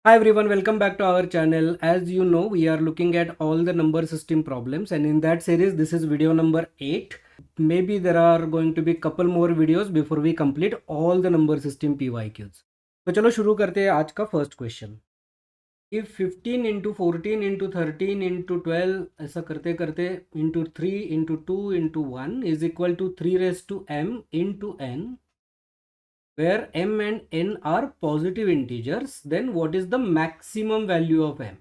Hi everyone, welcome back to our channel. As you know, we are looking at all the number system problems, and in that series this is video number 8. Maybe there are going to be couple more videos before we complete all the number system PYQs. तो चलो शुरू करते हैं आज का first question. If 15 into 14 into 13 into 12 ऐसा करते करते into 3 into 2 into 1 is equal to 3 raised to m into n, where m and n are positive integers, then what is the maximum value of m?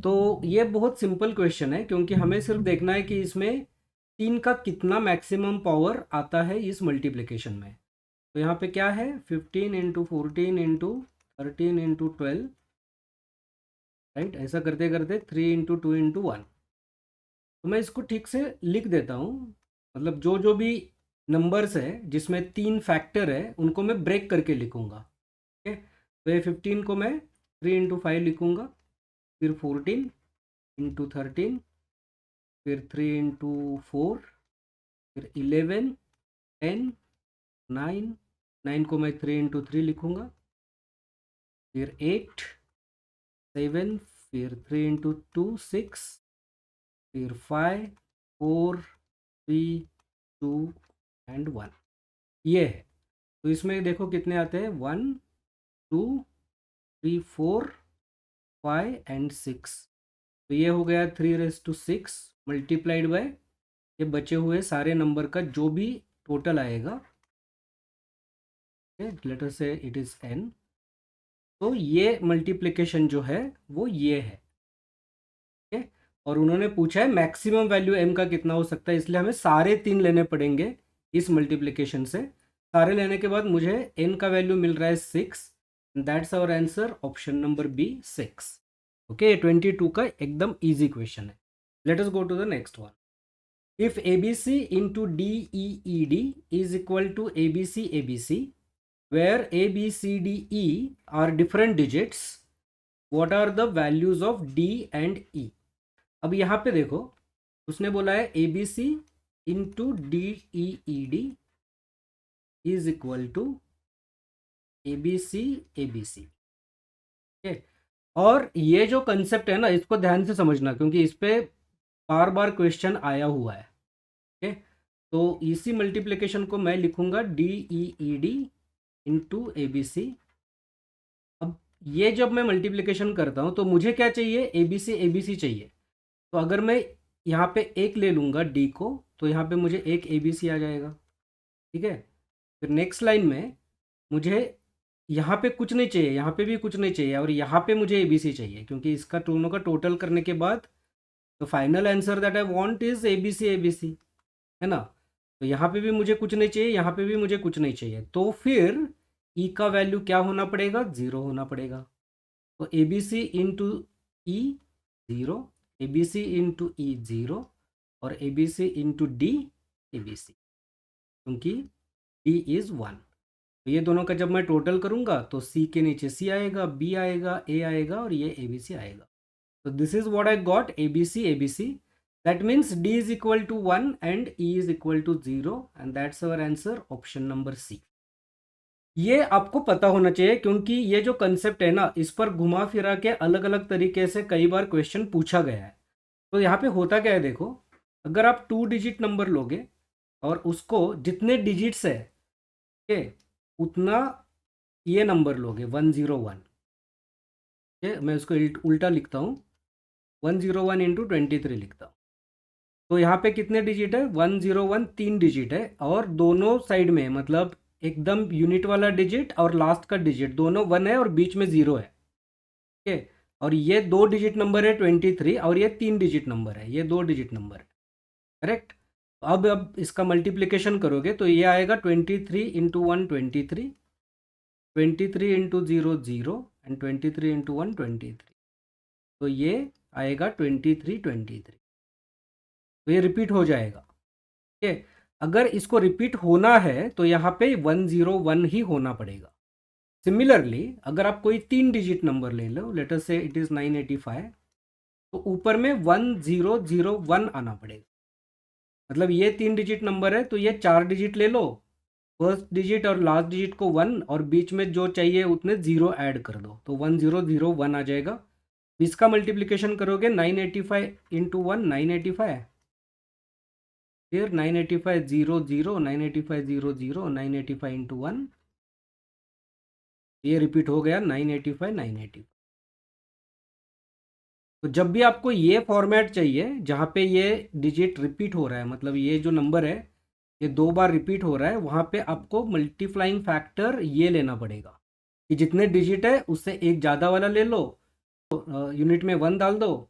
तो ये बहुत simple question है, क्योंकि हमें सिर्फ देखना है कि इसमें 3 का कितना मैक्सिमम पावर आता है इस मल्टीप्लिकेशन में. तो यहाँ पे क्या है, 15 इंटू 14 इंटू 13 इंटू 12, राइट. ऐसा करते करते 3 इंटू 2 इंटू 1. तो मैं इसको ठीक से लिख देता हूँ. मतलब जो जो भी नंबर्स है जिसमें 3 फैक्टर है उनको मैं ब्रेक करके लिखूँगा. ठीक है. तो ये 15 को मैं 3 इंटू 5 लिखूँगा, फिर 14 इंटू 13, फिर 3 इंटू 4, फिर 11, 10, 9 को मैं 3 इंटू 3 लिखूँगा, फिर 8, 7, फिर 3 इंटू 2 6, फिर 5, 4, 3, 2 एंड 1. ये है. तो इसमें देखो कितने आते हैं, 1, 2, 3, 4, 5 एंड 6. तो ये हो गया 3 raised to 6 मल्टीप्लाइड बाय ये बचे हुए सारे नंबर का जो भी टोटल आएगा. लेट अस से इट इज़ n. तो ये मल्टीप्लिकेशन जो है वो ये है. ठीक है. और उन्होंने पूछा है मैक्सिमम वैल्यू m का कितना हो सकता है, इसलिए हमें सारे 3 लेने पड़ेंगे इस मल्टीप्लिकेशन से. सारे लेने के बाद मुझे n का वैल्यू मिल रहा है 6. That's our answer, option number B 6. Okay, 22 का एकदम ईजी क्वेश्चन है. Let us go to the next one. If ABC into DEED is equal to ABC, where ABCDE are different digits, what are the values of D and E? अब यहाँ पे देखो, उसने बोला है ABC into DEED is equal to ABC. ठीक है. और ये जो कंसेप्ट है ना, इसको ध्यान से समझना, क्योंकि इस पे बार बार क्वेश्चन आया हुआ है. ठीक है. तो इसी मल्टीप्लिकेशन को मैं लिखूंगा DEED इंटू ABC. अब ये जब मैं मल्टीप्लिकेशन करता हूँ तो मुझे क्या चाहिए, ABC चाहिए. तो अगर मैं यहाँ पे एक ले लूँगा D को, तो यहाँ पे मुझे एक ABC आ जाएगा. ठीक है. फिर नेक्स्ट लाइन में मुझे यहाँ पे कुछ नहीं चाहिए, यहाँ पे भी कुछ नहीं चाहिए, और यहाँ पे मुझे ABC चाहिए, क्योंकि इसका दोनों का टोटल करने के बाद तो final answer that I want is ABC, है ना. तो यहाँ पे भी मुझे कुछ नहीं चाहिए, यहाँ पे भी मुझे कुछ नहीं चाहिए. तो फिर ई का वैल्यू क्या होना पड़ेगा, 0 होना पड़ेगा. तो ABC इंटू ई 0, ABC इंटू ई 0, और ABC इंटू डी ABC, क्योंकि D इज़ 1. तो ये दोनों का जब मैं टोटल करूँगा तो C के नीचे C आएगा, B आएगा, A आएगा, और ये ABC आएगा. So this is what I got, ABC. That means D is equal to 1 and E is equal to 0, and that's our answer, option number C. ये आपको पता होना चाहिए, क्योंकि ये जो कंसेप्ट है ना, इस पर घुमा फिरा के अलग अलग तरीके से कई बार क्वेश्चन पूछा गया है. तो यहाँ पे होता क्या है, देखो, अगर आप 2 डिजिट नंबर लोगे और उसको जितने डिजिट्स है, ठीक है, उतना ये नंबर लोगे 101. ठीक है. मैं उसको उल्टा लिखता हूँ, 101 इंटू 23 लिखता हूँ. तो यहाँ पे कितने डिजिट है, 101 3 डिजिट है, और दोनों साइड में मतलब एकदम यूनिट वाला डिजिट और लास्ट का डिजिट दोनों 1 है और बीच में 0 है. ठीक है. और ये 2 डिजिट नंबर है 23, और ये 3 डिजिट नंबर है, ये 2 डिजिट नंबर है. करेक्ट. अब इसका मल्टीप्लिकेशन करोगे तो ये आएगा 23 इंटू 1 23, 23 इंटू 0 0, एंड 23 इंटू 1 23. तो ये आएगा 23. तो ये रिपीट हो जाएगा. ठीक है. अगर इसको रिपीट होना है तो यहाँ पे 101 ही होना पड़ेगा. सिमिलरली अगर आप कोई 3 डिजिट नंबर ले लो, लेट अस से इट इज़ 985, तो ऊपर में 1001 आना पड़ेगा. मतलब ये 3 डिजिट नंबर है तो ये 4 डिजिट ले लो, फर्स्ट डिजिट और लास्ट डिजिट को 1 और बीच में जो चाहिए उतने 0 ऐड कर दो, तो 1001 आ जाएगा। इसका मल्टीप्लिकेशन करोगे 985 इंटू 1 985, फिर 985 0 0 985 0 0 985 इंटू 1, ये रिपीट हो गया 985 985। तो जब भी आपको ये फॉर्मेट चाहिए जहाँ पे ये डिजिट रिपीट हो रहा है, मतलब ये जो नंबर है ये 2 बार रिपीट हो रहा है, वहाँ पे आपको मल्टीप्लाइंग फैक्टर ये लेना पड़ेगा कि जितने डिजिट है उससे एक ज़्यादा वाला ले लो, यूनिट में 1 डाल दो,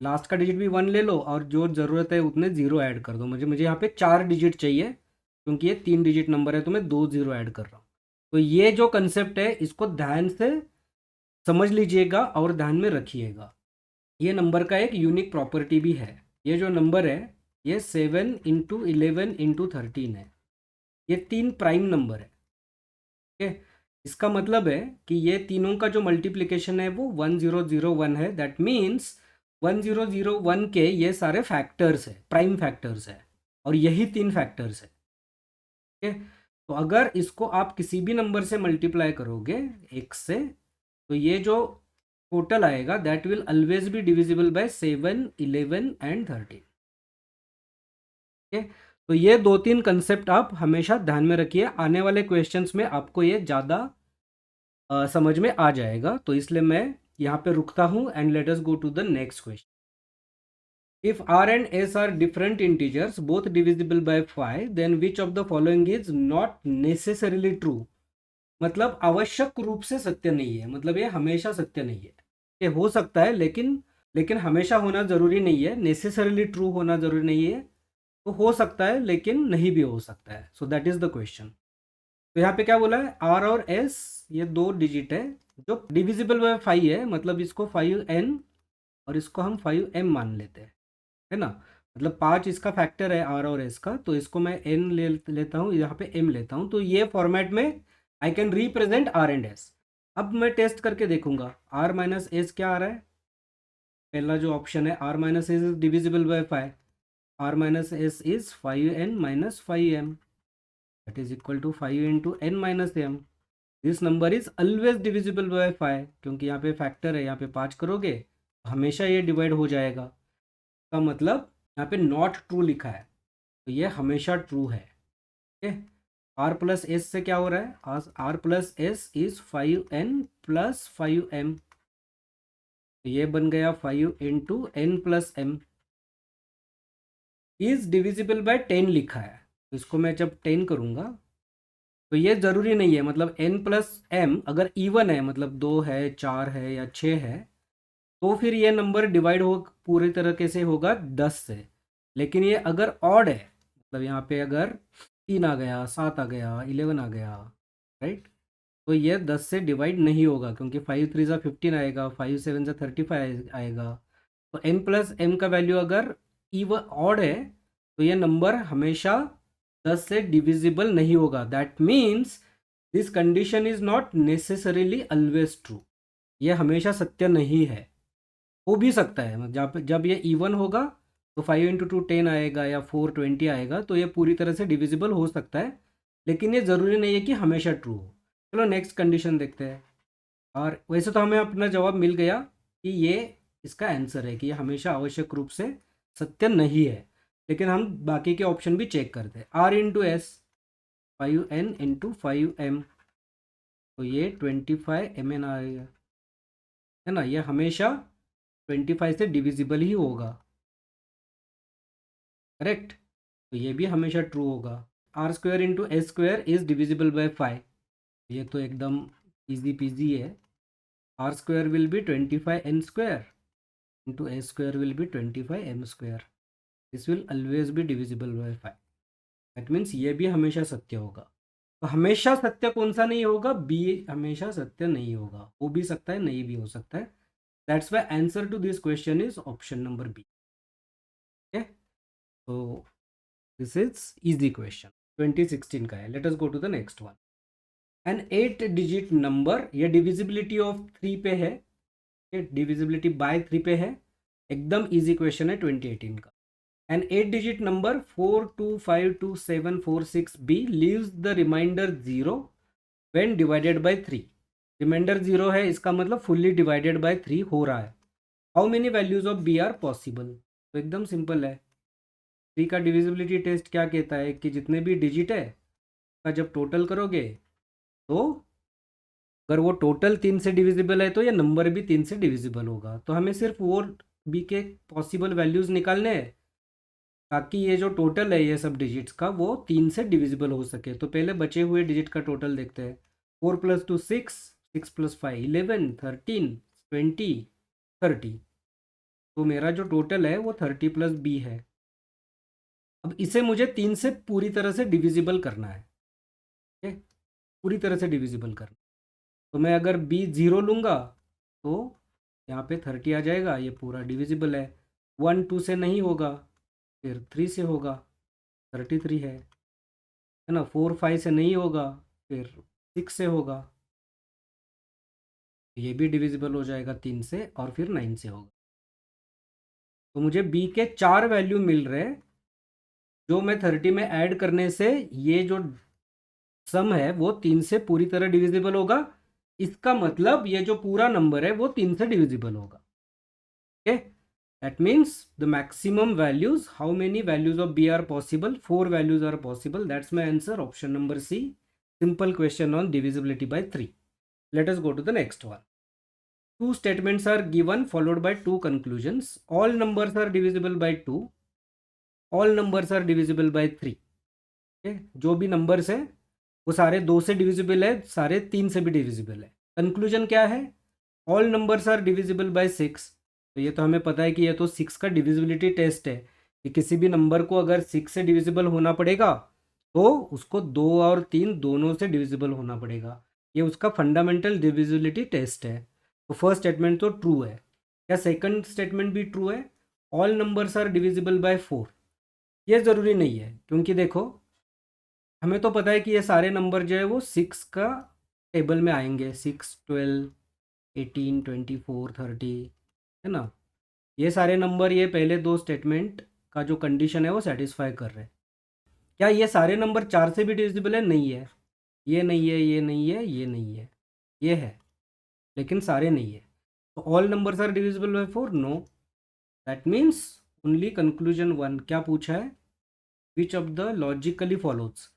लास्ट का डिजिट भी 1 ले लो और जो ज़रूरत है उतने 0 ऐड कर दो। मुझे यहाँ पे 4 डिजिट चाहिए क्योंकि ये 3 डिजिट नंबर है, तो मैं 2 0 ऐड कर रहा हूँ। तो ये जो कंसेप्ट है इसको ध्यान से समझ लीजिएगा और ध्यान में रखिएगा। ये नंबर का एक यूनिक प्रॉपर्टी भी है। ये जो नंबर है ये 7 इंटू 11 इंटू 13 है, ये 3 प्राइम नंबर है। ठीक है, इसका मतलब है कि ये तीनों का जो मल्टीप्लिकेशन है वो 1001 है। दैट मीन्स 1001 के ये सारे फैक्टर्स है, प्राइम फैक्टर्स है, और यही 3 फैक्टर्स है। ठीक है, तो अगर इसको आप किसी भी नंबर से मल्टीप्लाई करोगे एक से, तो ये जो टोटल आएगा that will always be divisible by 7 11 and 13। ठीक है, तो ये 2-3 कंसेप्ट आप हमेशा ध्यान में रखिए, आने वाले क्वेश्चंस में आपको ये ज़्यादा समझ में आ जाएगा। तो इसलिए मैं यहाँ पे रुकता हूँ and let us go to the next question. If r and s are different integers both divisible by 5, then which of the following is not necessarily true? मतलब आवश्यक रूप से सत्य नहीं है, मतलब ये हमेशा सत्य नहीं है। ये हो सकता है लेकिन हमेशा होना ज़रूरी नहीं है, नेसेसरीली ट्रू होना ज़रूरी नहीं है। तो हो सकता है लेकिन नहीं भी हो सकता है। So that is the question. तो यहाँ पे क्या बोला है, आर और एस ये 2 डिजिट है जो डिविजिबल बाय 5 है, मतलब इसको 5n और इसको हम 5m मान लेते हैं, है ना। मतलब 5 इसका फैक्टर है आर और एस का, तो इसको मैं n लेता हूँ, यहाँ पे m लेता हूँ। तो ये फॉर्मेट में I can represent are and S. अब मैं टेस्ट करके देखूंगा आर माइनस एस क्या आ रहा है। पहला जो ऑप्शन है R minus S is divisible by 5, R minus S is 5n minus 5m, that is equal to 5 into n minus m। This number is always divisible by 5, क्योंकि यहाँ पे factor है, यहाँ पे 5 करोगे हमेशा ये डिवाइड हो जाएगा। का मतलब यहाँ पे नॉट ट्रू लिखा है, तो ये हमेशा ट्रू है। ओके, आर प्लस एस से क्या हो रहा है, R plus S is 5n plus 5m, तो ये बन गया 5 into n plus m। Is divisible by 10 लिखा है, तो इसको मैं जब 10 करूँगा तो ये ज़रूरी नहीं है, मतलब n प्लस m अगर इवन है, मतलब 2 है 4 है या 6 है, तो फिर ये नंबर डिवाइड हो पूरी तरीके से होगा 10 से। लेकिन ये अगर ऑड है, मतलब यहाँ पे अगर 3 आ गया, 7 आ गया, 11 आ गया, राइट, तो ये 10 से डिवाइड नहीं होगा, क्योंकि 5 3 ज़ा 15 आएगा, 5 7 ज़ा 35 आएगा। तो n प्लस m का वैल्यू अगर इवन ऑड है तो ये नंबर हमेशा 10 से डिविजिबल नहीं होगा। That means this condition is not necessarily always true, ये हमेशा सत्य नहीं है। हो भी सकता है, जब ये इवन होगा तो 5 इंटू 2 10 आएगा या 4 20 आएगा, तो ये पूरी तरह से डिविजिबल हो सकता है, लेकिन ये ज़रूरी नहीं है कि हमेशा ट्रू हो। चलो नेक्स्ट कंडीशन देखते हैं। और वैसे तो हमें अपना जवाब मिल गया कि ये इसका आंसर है कि ये हमेशा आवश्यक रूप से सत्य नहीं है, लेकिन हम बाकी के ऑप्शन भी चेक करते हैं। Are into S 5n into 5m, तो ये 25mn आएगा, है ना। ये हमेशा 25 से डिविजिबल ही होगा, करेक्ट, तो ये भी हमेशा ट्रू होगा। R square into S square is divisible by 5, ये तो एकदम इजी पीजी है। R square will be 25n square into S square will be 25m square, this will always be divisible by 5। That means ये भी हमेशा सत्य होगा। तो हमेशा सत्य कौन सा नहीं होगा, बी हमेशा सत्य नहीं होगा, हो भी सकता है नहीं भी हो सकता है। That's why answer to this question is option number B. Okay, तो दिस इज इजी क्वेश्चन, 2016 का है। Let us go to the next one. An 8 digit number, ये डिविजिबिलिटी ऑफ 3 पे है, डिविजिबिलिटी बाय 3 पे है, एकदम इजी क्वेश्चन है 2018 का। An 8-digit number 42524746B leaves the remainder 0 when divided by 3. Reminder 0 है, इसका मतलब फुल्ली डिवाइडेड बाय 3 हो रहा है. How many values of B are possible? तो एकदम सिंपल है. 3 का डिविजिबिलिटी टेस्ट क्या कहता है कि जितने भी डिजिट है का जब टोटल करोगे तो अगर वो टोटल 3 से डिविजिबल है तो ये नंबर भी 3 से डिविजिबल होगा. तो हमें सिर्फ वो बी के पॉसिबल वैल्यूज़ निकालने हैं ताकि ये जो टोटल है ये सब डिजिट्स का वो 3 से डिविजिबल हो सके. तो पहले बचे हुए डिजिट का टोटल देखते हैं. 4 + 2 6, 6 + 5 11, 13, 20, 30. तो मेरा जो टोटल है वो 30 + बी है. अब इसे मुझे 3 से पूरी तरह से डिविजिबल करना है. ठीक है, पूरी तरह से डिविजिबल करना. तो मैं अगर बी 0 लूँगा तो यहाँ पे 30 आ जाएगा, ये पूरा डिविजिबल है. 1 2 से नहीं होगा, फिर 3 से होगा, 33 है ना. 4 5 से नहीं होगा, फिर 6 से होगा, ये भी डिविजिबल हो जाएगा 3 से, और फिर 9 से होगा. तो मुझे बी के 4 वैल्यू मिल रहे हैं जो मैं 30 में ऐड करने से ये जो सम है वो 3 से पूरी तरह डिविजिबल होगा. इसका मतलब ये जो पूरा नंबर है वो 3 से डिविजिबल होगा. Okay, that means the maximum values, how many values of b are possible? 4 values are possible. That's my answer, option number C. Simple question on divisibility by 3. Let us go to the next one. Two statements are given followed by two conclusions. All numbers are divisible by 2. All numbers are divisible by 3. okay? जो भी numbers हैं वो सारे 2 से divisible है, सारे 3 से भी डिविजिबल है. कंक्लूजन क्या है? All numbers are divisible by 6. तो ये तो हमें पता है कि ये तो 6 का डिविजिबिलिटी टेस्ट है कि किसी भी नंबर को अगर 6 से डिविजिबल होना पड़ेगा तो उसको 2 और 3 दोनों से डिविजिबल होना पड़ेगा. ये उसका फंडामेंटल डिविजिबिलिटी टेस्ट है. तो फर्स्ट स्टेटमेंट तो ट्रू है. क्या सेकंड स्टेटमेंट भी ट्रू है? All numbers are divisible by 4. ये ज़रूरी नहीं है, क्योंकि देखो हमें तो पता है कि ये सारे नंबर जो है वो 6 का टेबल में आएंगे. 6 12 18 24 30 है ना. ये सारे नंबर ये पहले दो स्टेटमेंट का जो कंडीशन है वो सेटिस्फाई कर रहे हैं. क्या ये सारे नंबर 4 से भी डिविजिबल है? नहीं है. ये नहीं है, ये नहीं है, ये नहीं है, ये है, लेकिन सारे नहीं है. तो all numbers are divisible by 4? No. That means only conclusion 1. क्या पूछा है? Which of the logically follows,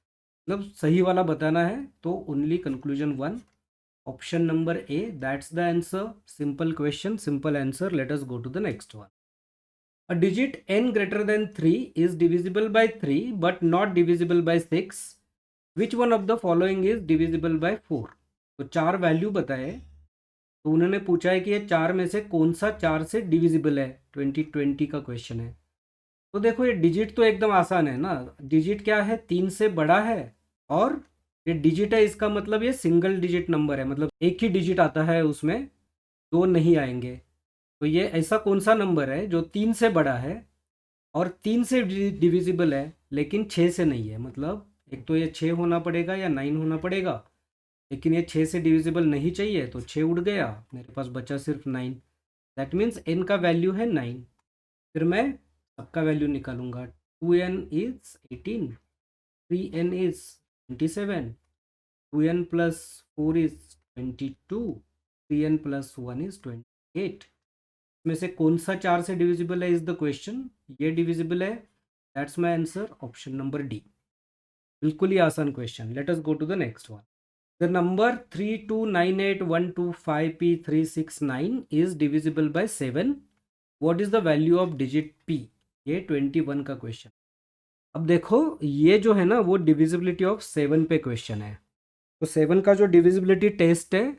मतलब सही वाला बताना है. तो only conclusion 1, option number A, that's the answer. Simple question, simple answer. Let us go to the next one. A digit n greater than 3 is divisible by 3 but not divisible by 6. Which one of the following is divisible by 4? तो 4 value बताए, तो उन्होंने पूछा है कि ये 4 में से कौन सा 4 से डिविजिबल है. 2020 का क्वेश्चन है. तो देखो ये डिजिट तो एकदम आसान है ना. डिजिट क्या है? 3 से बड़ा है, और ये डिजिट है, इसका मतलब ये सिंगल डिजिट नंबर है, मतलब एक ही डिजिट आता है उसमें, दो नहीं आएंगे. तो ये ऐसा कौन सा नंबर है जो 3 से बड़ा है और 3 से डिविजिबल है लेकिन 6 से नहीं है? मतलब एक तो ये 6 होना पड़ेगा या 9 होना पड़ेगा, लेकिन ये 6 से डिविजिबल नहीं चाहिए, तो 6 उड़ गया, मेरे पास बचा सिर्फ 9. दैट मीन्स n का वैल्यू है 9. फिर मैं सबका वैल्यू निकालूंगा. 2n is 18, 3n is 27, 2n + 4 is 22, 3n + 1 is 28. में से कौन सा 4 से डिविजिबल है इज द क्वेश्चन. ये डिविजिबल है. That's my answer, option number D. बिल्कुल ही आसान question. Let us go to the next one. The number 3298125p369 is divisible by 7. What is the value of digit p? ये 21 का question. अब देखो ये जो है ना वो डिविजिबिलिटी ऑफ 7 पे क्वेश्चन है. तो 7 का जो डिविजिबिलिटी टेस्ट है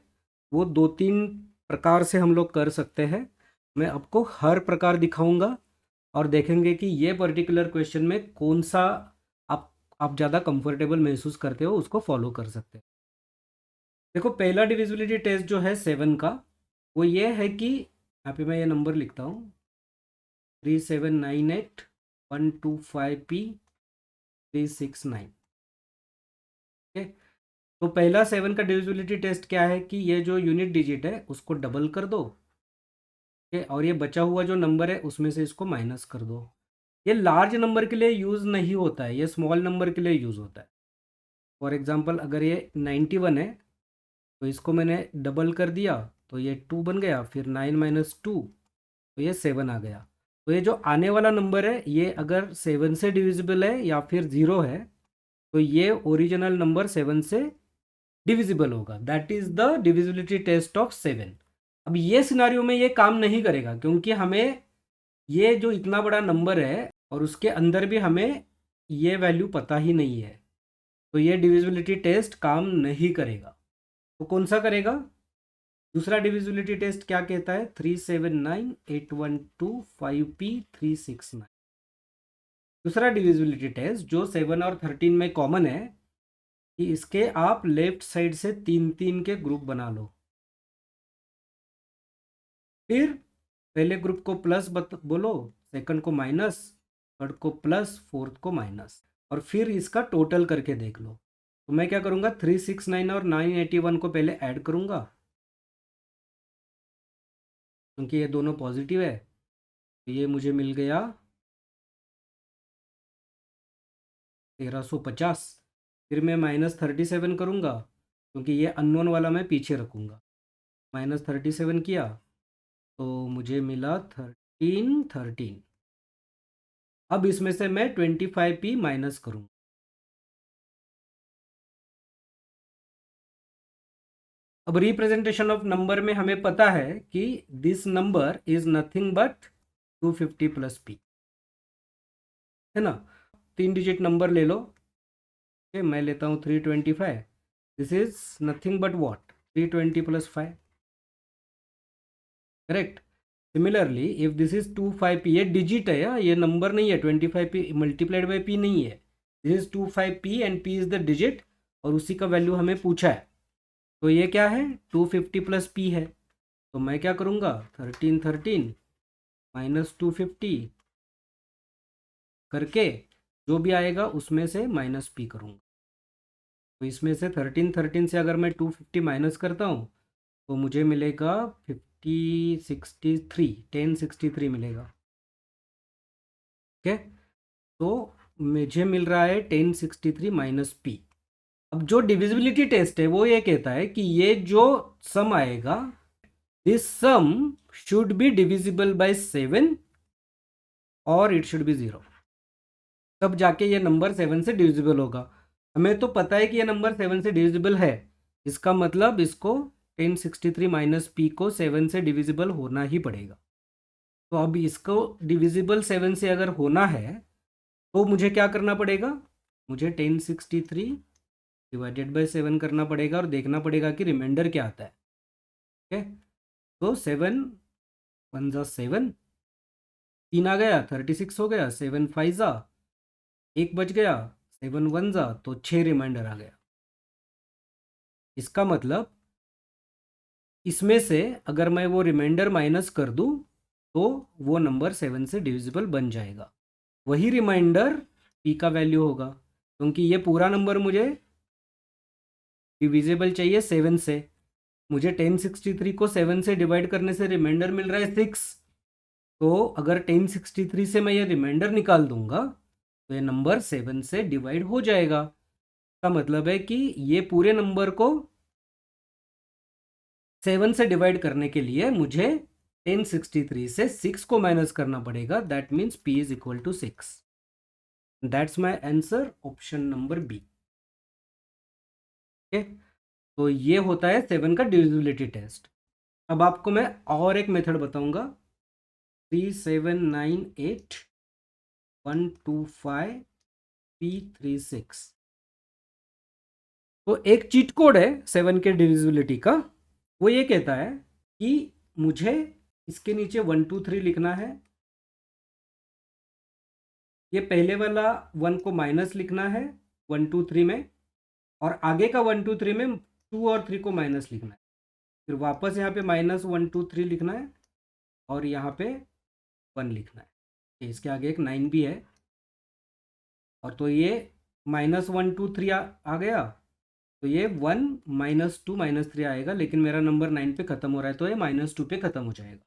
वो 2-3 प्रकार से हम लोग कर सकते हैं. मैं आपको हर प्रकार दिखाऊंगा और देखेंगे कि ये पर्टिकुलर क्वेश्चन में कौन सा आप ज़्यादा कंफर्टेबल महसूस करते हो, उसको फॉलो कर सकते हैं. देखो पहला डिविजिबिलिटी टेस्ट जो है 7 का वो ये है कि यहाँ पे मैं ये नंबर लिखता हूँ 3798125p369. ओके, तो पहला 7 का डिविजिबिलिटी टेस्ट क्या है कि ये जो यूनिट डिजिट है उसको डबल कर दो, और ये बचा हुआ जो नंबर है उसमें से इसको माइनस कर दो. ये लार्ज नंबर के लिए यूज़ नहीं होता है, ये स्मॉल नंबर के लिए यूज़ होता है। फॉर एग्जांपल अगर ये 91 है तो इसको मैंने डबल कर दिया तो ये 2 बन गया, फिर 9 - 2 तो ये 7 आ गया। तो ये जो आने वाला नंबर है ये अगर 7 से डिविजिबल है या फिर 0 है तो ये ओरिजिनल नंबर 7 से डिविजिबल होगा। That is the divisibility test of 7। अब ये सिनारियो में ये काम नहीं करेगा क्योंकि हमें ये जो इतना बड़ा नंबर है और उसके अंदर भी हमें ये वैल्यू पता ही नहीं है, तो ये डिविजिबिलिटी टेस्ट काम नहीं करेगा। तो कौन सा करेगा? दूसरा डिविजिबिलिटी टेस्ट क्या कहता है? 379 812 5p 369। दूसरा डिविजिबिलिटी टेस्ट जो 7 और 13 में कॉमन है कि इसके आप लेफ्ट साइड से 3 के ग्रुप बना लो। फिर पहले ग्रुप को प्लस बोलो, सेकंड को माइनस, थर्ड को प्लस, फोर्थ को माइनस, और फिर इसका टोटल करके देख लो। तो मैं क्या करूँगा, 369 और 981 को पहले ऐड करूँगा क्योंकि ये दोनों पॉजिटिव है। तो ये मुझे मिल गया 1350। फिर मैं -37 करूँगा क्योंकि ये अननोन वाला मैं पीछे रखूँगा। -37 किया तो मुझे मिला 1313। अब इसमें से मैं 25p माइनस करूँगा। अब रिप्रेजेंटेशन ऑफ नंबर में हमें पता है कि this number is nothing but 250 + p, है ना। 3 डिजिट नंबर ले लो। ओके, मैं लेता हूँ 325। This is nothing but what, 320 + 5, correct. Similarly if this is 25p, ये डिजिट है या ये नंबर नहीं है, 25p मल्टीप्लाइड बाई p नहीं है। This is 25p and p is the digit और उसी का वैल्यू हमें पूछा है। तो ये क्या है, 250 + p है। तो मैं क्या करूँगा, 1313 - 250 करके जो भी आएगा उसमें से -p करूँगा। तो इसमें से 1313 से अगर मैं 250 माइनस करता हूँ तो मुझे मिलेगा 1063 मिलेगा। ओके, तो मुझे मिल रहा है 1063 - p। अब जो डिविजिबिलिटी टेस्ट है वो ये कहता है कि ये जो सम आएगा, this sum should be divisible by 7 और इट शुड बी 0, तब जाके ये नंबर 7 से डिविजिबल होगा। हमें तो पता है कि ये नंबर 7 से डिविजिबल है, इसका मतलब इसको 1063 - p को 7 से डिविजिबल होना ही पड़ेगा। तो अब इसको डिविजिबल 7 से अगर होना है तो मुझे क्या करना पड़ेगा, मुझे 1063 डिवाइडेड बाय 7 करना पड़ेगा और देखना पड़ेगा कि रिमाइंडर क्या आता है। ओके, तो 7 1 ज़ा 7, 3 आ गया 36 हो गया, 7 5 ज़ा 1 बच गया, 7 1 ज़ा तो 6 रिमाइंडर आ गया। इसका मतलब इसमें से अगर मैं वो रिमाइंडर माइनस कर दूं तो वो नंबर 7 से डिविजिबल बन जाएगा। वही रिमाइंडर p का वैल्यू होगा क्योंकि ये पूरा नंबर मुझे डिविजिबल चाहिए 7 से। मुझे 1063 को 7 से डिवाइड करने से रिमाइंडर मिल रहा है 6। तो अगर 1063 से मैं ये रिमाइंडर निकाल दूंगा तो ये नंबर 7 से डिवाइड हो जाएगा। इसका मतलब है कि ये पूरे नंबर को 7 से डिवाइड करने के लिए मुझे 1063 से 6 को माइनस करना पड़ेगा। That means p is equal to 6। That's my answer, option number B. Okay, तो ये होता है 7 का डिविजिबिलिटी टेस्ट। अब आपको मैं और एक मेथड बताऊंगा, 3798 125 p36। तो एक चीट कोड है 7 के डिविजिबिलिटी का। वो ये कहता है कि मुझे इसके नीचे 1 2 3 लिखना है, ये पहले वाला 1 को माइनस लिखना है 1 2 3 में, और आगे का 1 2 3 में 2 और 3 को माइनस लिखना है। फिर वापस यहाँ पे -1 2 3 लिखना है और यहाँ पे 1 लिखना है। इसके आगे एक 9 भी है, और तो ये -1 2 3 आ गया, तो ये 1 -2 -3 आएगा, लेकिन मेरा नंबर 9 पे ख़त्म हो रहा है तो ये -2 पे ख़त्म हो जाएगा।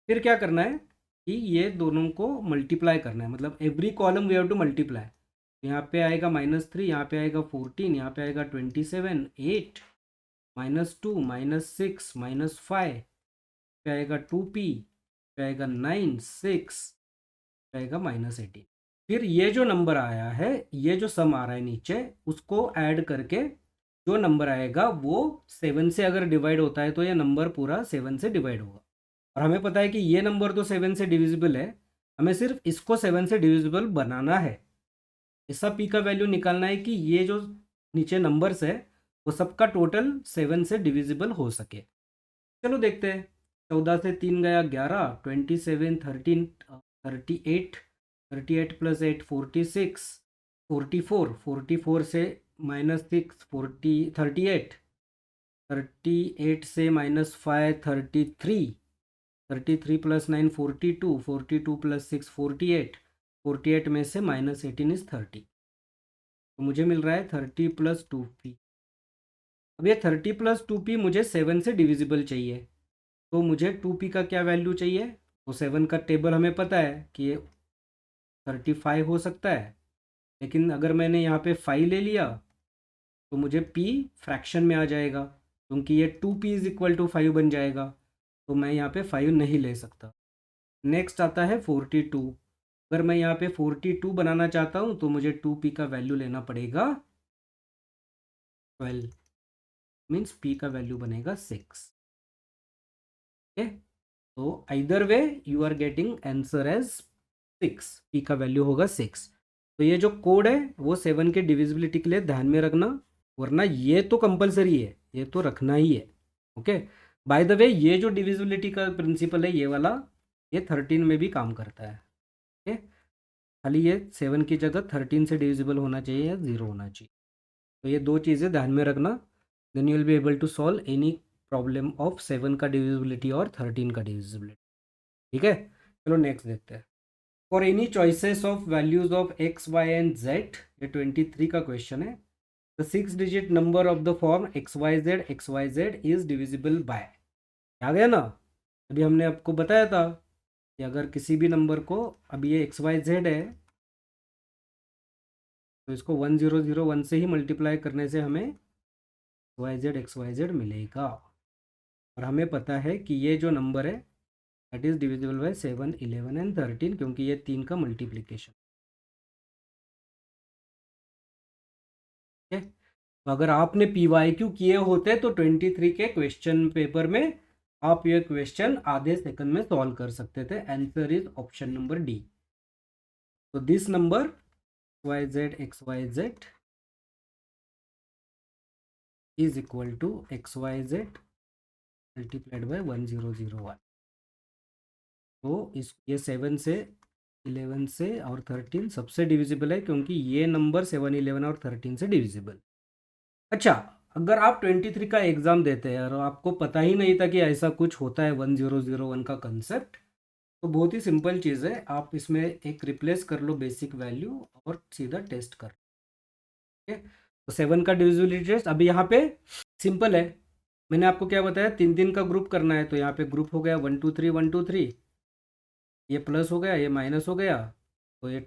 फिर क्या करना है, कि ये दोनों को मल्टीप्लाई करना है, मतलब every column we have to multiply. यहाँ पे आएगा -3, यहाँ पे आएगा 14, यहाँ पे आएगा 27, 8, -2, -6, -5, पे आएगा 2p, पे आएगा 9, 6, पे आएगा -18। फिर ये जो नंबर आया है, ये जो सम आ रहा है नीचे, उसको ऐड करके जो नंबर आएगा वो 7 से अगर डिवाइड होता है तो ये नंबर पूरा 7 से डिवाइड होगा। और हमें पता है कि ये नंबर तो 7 से डिविजिबल है, हमें सिर्फ इसको 7 से डिविजिबल बनाना है। ऐसा पी का वैल्यू निकालना है कि ये जो नीचे नंबर्स है वो सबका टोटल 7 से डिविजिबल हो सके। चलो देखते हैं। 14 से 3 गया 11, 27, 13, 38, 38 प्लस 8 46, 44, 44 से -6 40, 38, 38 से -5 33, 33 प्लस 9 42, 42 प्लस 6 48, 48 में से -18 इज 30, तो मुझे मिल रहा है 30 प्लस 2p। अब ये 30 प्लस 2p मुझे 7 से डिविजिबल चाहिए, तो मुझे 2p का क्या वैल्यू चाहिए। तो 7 का टेबल हमें पता है कि ये 35 हो सकता है, लेकिन अगर मैंने यहाँ पे 5 ले लिया तो मुझे p फ्रैक्शन में आ जाएगा, क्योंकि ये 2p इज इक्वल टू 5 बन जाएगा, तो मैं यहाँ पे 5 नहीं ले सकता। नेक्स्ट आता है 42। अगर मैं यहाँ पे 42 बनाना चाहता हूँ तो मुझे 2p का वैल्यू लेना पड़ेगा 12, मीन्स p का वैल्यू बनेगा 6। ओके, तो either way you are getting answer as 6, p का वैल्यू होगा 6। तो ये जो कोड है वो 7 के डिविजिबिलिटी के लिए ध्यान में रखना, वरना ये तो कंपलसरी है, ये तो रखना ही है। ओके, बाय द वे ये जो डिविजिबिलिटी का प्रिंसिपल है ये वाला, ये 13 में भी काम करता है। ओके, खाली ये 7 की जगह 13 से डिविजिबल होना चाहिए या 0 होना चाहिए। तो ये दो चीज़ें ध्यान में रखना, then you will be able to solve any problem of 7 का डिविजिबिलिटी और 13 का डिविजिबिलिटी। ठीक है, चलो नेक्स्ट देखते हैं। For any choices of values of x, y and z, ये 23 का क्वेश्चन है। The 6 digit number of the form x, y, z is divisible by. आ गया ना, अभी हमने आपको बताया था कि अगर किसी भी नंबर को, अभी ये x, y, z है, तो इसको 1001 से ही मल्टीप्लाई करने से हमें x, y, z मिलेगा। और हमें पता है कि ये जो नंबर है that is divisible by 7, 11 and 13, क्योंकि ये 3 का मल्टीप्लिकेशन। ठीक है, तो अगर आपने PYQ किए होते तो 23 के क्वेश्चन पेपर में आप ये क्वेश्चन आधे सेकंड में सॉल्व कर सकते थे। Answer is option number D. तो this number XYZ is equal to XYZ multiplied by 1001। तो इस ये 7 से 11 से और 13 सबसे डिविजिबल है, क्योंकि ये नंबर 7, 11 और 13 से डिविजिबल। अच्छा, अगर आप 23 का एग्ज़ाम देते हैं और आपको पता ही नहीं था कि ऐसा कुछ होता है 1001 का कंसेप्ट, तो बहुत ही सिंपल चीज़ है, आप इसमें एक रिप्लेस कर लो बेसिक वैल्यू और सीधा टेस्ट कर। ठीक है, तो 7 का डिविजिबिलिटी टेस्ट अभी यहाँ पे सिंपल है। मैंने आपको क्या बताया, 3 का ग्रुप करना है, तो यहाँ पे ग्रुप हो गया 1 2 3 1 2 3, ये प्लस हो गया, ये माइनस हो गया, तो ये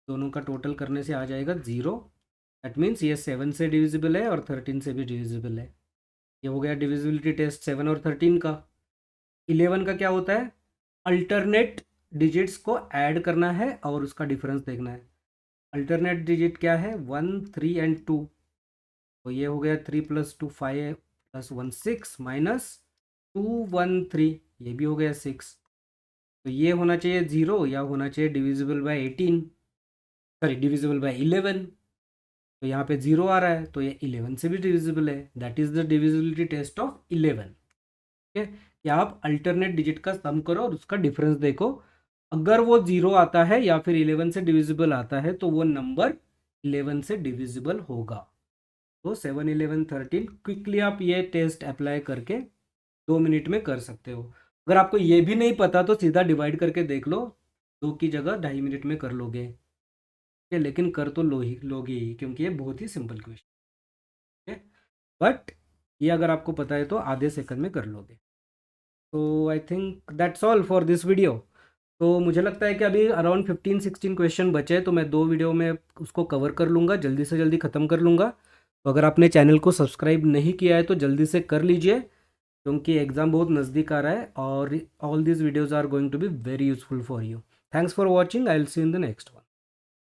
दोनों का टोटल करने से आ जाएगा 0। दैट मीन्स ये 7 से डिविजिबल है और 13 से भी डिविजिबल है। ये हो गया डिविजिबिलिटी टेस्ट 7 और 13 का। 11 का क्या होता है, अल्टरनेट डिजिट्स को ऐड करना है और उसका डिफरेंस देखना है। अल्टरनेट डिजिट क्या है, 1 3 एंड 2, तो ये हो गया 3 + 2 5 + 1 6 माइनस 2 1 3, ये भी हो गया 6। तो ये होना चाहिए 0 या होना चाहिए divisible by 18, sorry divisible by 11। तो यहाँ पे 0 आ रहा है, तो ये 11 से भी डिविजिबल है। That is the divisibility test of 11। ठीक है, कि आप अल्टरनेट डिजिट का सम करो और उसका डिफरेंस देखो। अगर वो 0 आता है या फिर 11 से डिविजिबल आता है तो वो नंबर 11 से डिविजिबल होगा। तो 7 11 13 क्विकली आप ये टेस्ट अप्लाई करके 2 मिनट में कर सकते हो। अगर आपको ये भी नहीं पता तो सीधा डिवाइड करके देख लो, 2 की जगह 2.5 मिनट में कर लोगे। ठीक है, लेकिन कर तो लोगे ही, क्योंकि ये बहुत ही सिंपल क्वेश्चन है। बट ये अगर आपको पता है तो आधे सेकंड में कर लोगे। So I think that's all for this video. तो मुझे लगता है कि अभी अराउंड 15-16 क्वेश्चन बचे हैं, तो मैं 2 वीडियो में उसको कवर कर लूँगा, जल्दी से जल्दी ख़त्म कर लूँगा। तो अगर आपने चैनल को सब्सक्राइब नहीं किया है तो जल्दी से कर लीजिए, क्योंकि एग्ज़ाम बहुत नज़दीक आ रहा है और all these videos are going to be very useful for you. Thanks for watching, I will see in the next one.